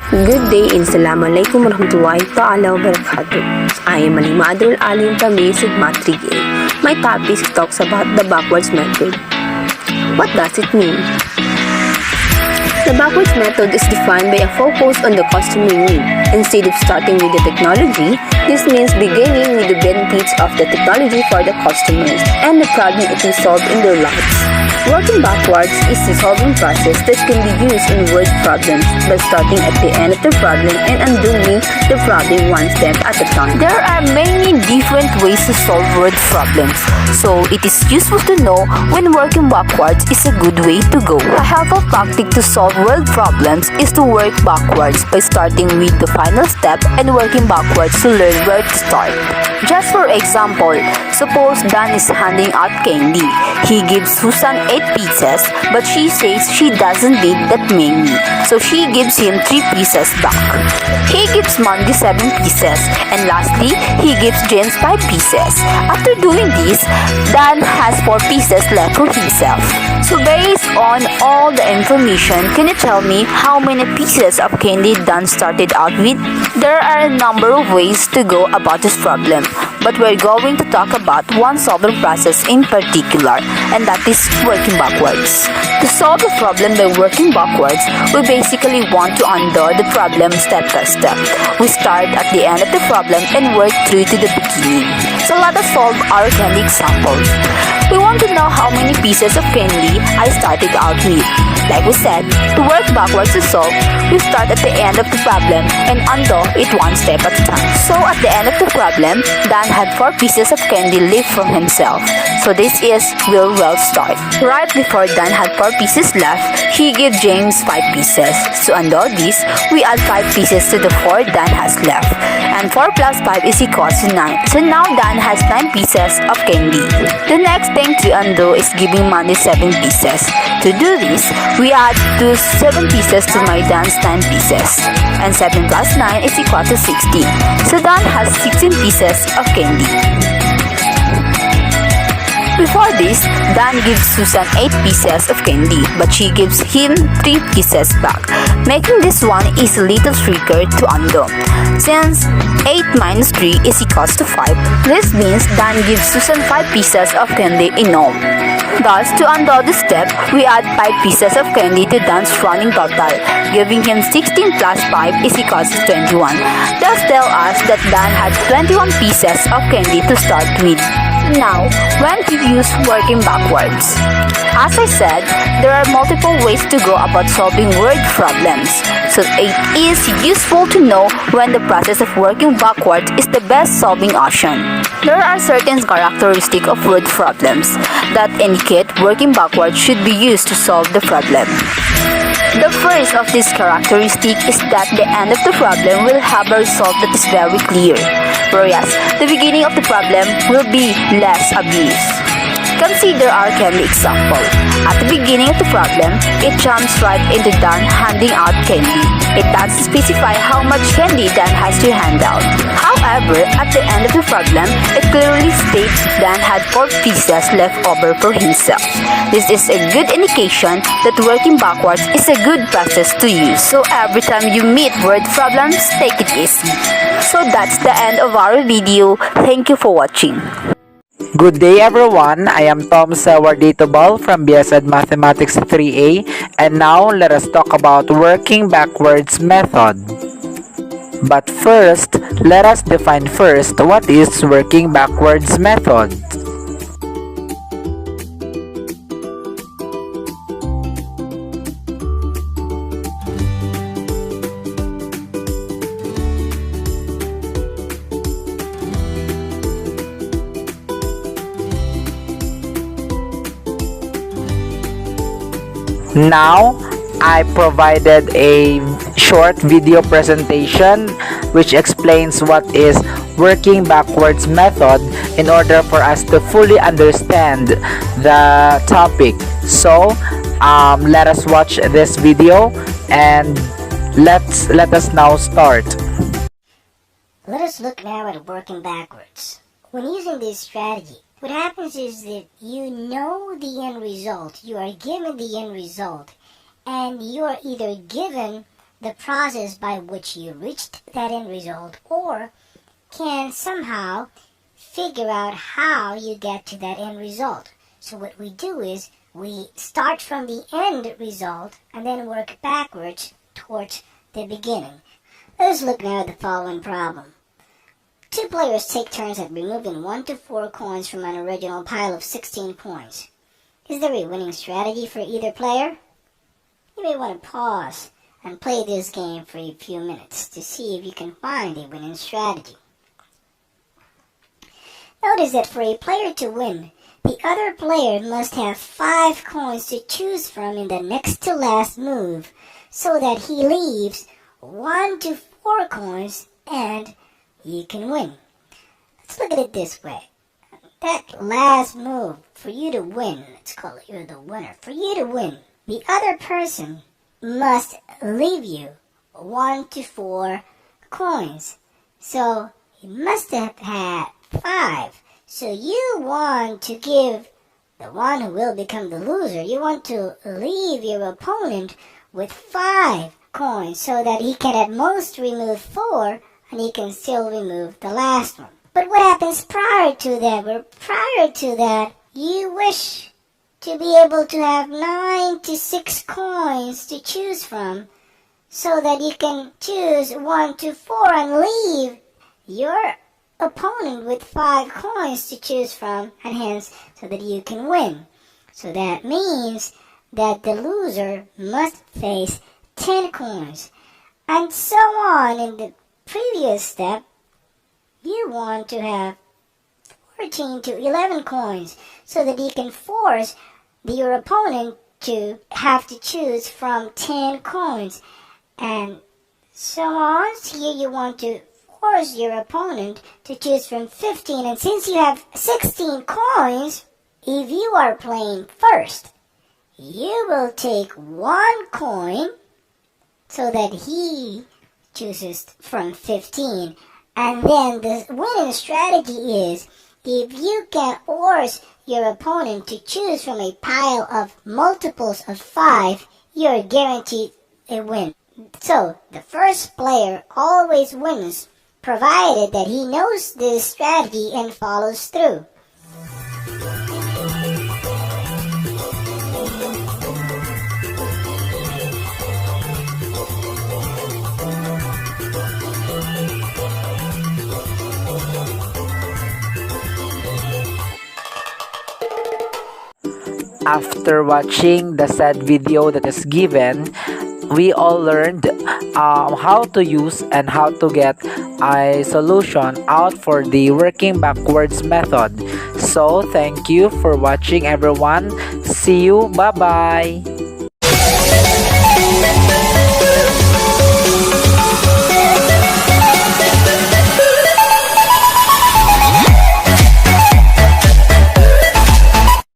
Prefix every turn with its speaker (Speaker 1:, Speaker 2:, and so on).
Speaker 1: Good day and Assalamualaikum warahmatullahi ta'ala wabarakatuh. I am Alima Adrul Alim from Basic Math 3A. My topic talks about the backwards method. What does it mean? The backwards method is defined by a focus on the customer need. Instead of starting with the technology, this means beginning with the benefits of the technology for the customers and the problem it will solve in their lives. Working backwards is a solving process that can be used in word problems by starting at the end of the problem and undoing the problem one step at a time.
Speaker 2: There are many different ways to solve word problems, so it is useful to know when working backwards is a good way to go. A helpful tactic to solve word problems is to work backwards by starting with the final step and working backwards to learn where to start. Just for example, suppose Dan is handing out candy. He gives Susan 8 pieces, but she says she doesn't need that many, so she gives him 3 pieces back. He gives Mandy 7 pieces, and lastly, he gives James 5 pieces. After doing this, Dan has 4 pieces left for himself. So based on all the information, can you tell me how many pieces of candy Dan started out with? There are a number of ways to go about this problem, but we're going to talk about one solving process in particular, and that is working backwards. To solve the problem by working backwards, we basically want to undo the problem step by step. We start at the end of the problem and work through to the beginning. So let us solve our candy example. We want to know how many pieces of candy I started out with. Like we said, to work backwards to solve, we start at the end of the problem and undo it one step at a time. So at the end of the problem, Dan had 4 pieces of candy left from himself. So this is where we'll start. Right before Dan had 4 pieces left, he gave James 5 pieces. To undo this, we add 5 pieces to the 4 Dan has left. And 4 plus 5 is equal to 9. So now Dan has 9 pieces of candy. The next thing to undo is giving Mandy 7 pieces. To do this, we add 7 pieces to my Dan's 9 pieces. And 7 plus 9 is equal to 16. So Dan has 16 pieces of candy. Before this, Dan gives Susan 8 pieces of candy, but she gives him 3 pieces back, making this one is a little trickier to undo. Since 8 minus 3 is equals to 5, this means Dan gives Susan 5 pieces of candy in all. Thus, to undo this step, we add 5 pieces of candy to Dan's running total, giving him 16 plus 5 is equals to 21. Thus tell us that Dan had 21 pieces of candy to start with. Now, when to use working backwards? As I said, there are multiple ways to go about solving word problems, so it is useful to know when the process of working backwards is the best solving option. There are certain characteristics of word problems that indicate working backwards should be used to solve the problem. The first of these characteristics is that the end of the problem will have a result that is very clear, whereas the beginning of the problem will be less obvious. Consider our candy example. At the beginning of the problem, it jumps right into Dan handing out candy. It doesn't specify how much candy Dan has to hand out. However, at the end of the problem, it clearly states Dan had 4 pieces left over for himself. This is a good indication that working backwards is a good process to use. So every time you meet word problems, take it easy. So that's the end of our video. Thank you for watching.
Speaker 3: Good day everyone, I am Tom Sewarditobal from BSED Mathematics 3A, and now let us talk about working backwards method. But first, let us define first what is working backwards method. Now, I provided a short video presentation which explains what is working backwards method in order for us to fully understand the topic. So, let us watch this video and let us now start.
Speaker 4: Let us look now at working backwards. When using this strategy, what happens is that you know the end result, you are given the end result, and you are either given the process by which you reached that end result, or can somehow figure out how you get to that end result. So what we do is we start from the end result and then work backwards towards the beginning. Let's look now at the following problem. Two players take turns at removing 1 to 4 coins from an original pile of 16 coins. Is there a winning strategy for either player? You may want to pause and play this game for a few minutes to see if you can find a winning strategy. Notice that for a player to win, the other player must have 5 coins to choose from in the next to last move, so that he leaves 1 to 4 coins and you can win. Let's look at it this way. That last move, for you to win, let's call it you're the winner. For you to win, the other person must leave you 1 to 4 coins. So he must have had 5. So you want to give the one who will become the loser, you want to leave your opponent with 5 coins so that he can at most remove 4 and he can still remove the last one. But what happens prior to that? Well, prior to that, you wish to be able to have 9 to 6 coins to choose from so that you can choose 1 to 4 and leave your opponent with 5 coins to choose from, and hence so that you can win. So that means that the loser must face 10 coins. And so on. In the previous step, you want to have 14 to 11 coins so that you can force your opponent to have to choose from 10 coins. And so on. Here you want to force your opponent to choose from 15. And since you have 16 coins, if you are playing first, you will take 1 coin so that he chooses from 15. And then the winning strategy is, if you can force your opponent to choose from a pile of multiples of 5, you're guaranteed a win. So the first player always wins, provided that he knows this strategy and follows through.
Speaker 3: After watching the said video that is given, we all learned how to use and how to get a solution out for the working backwards method. So thank you for watching, everyone. See you. Bye bye.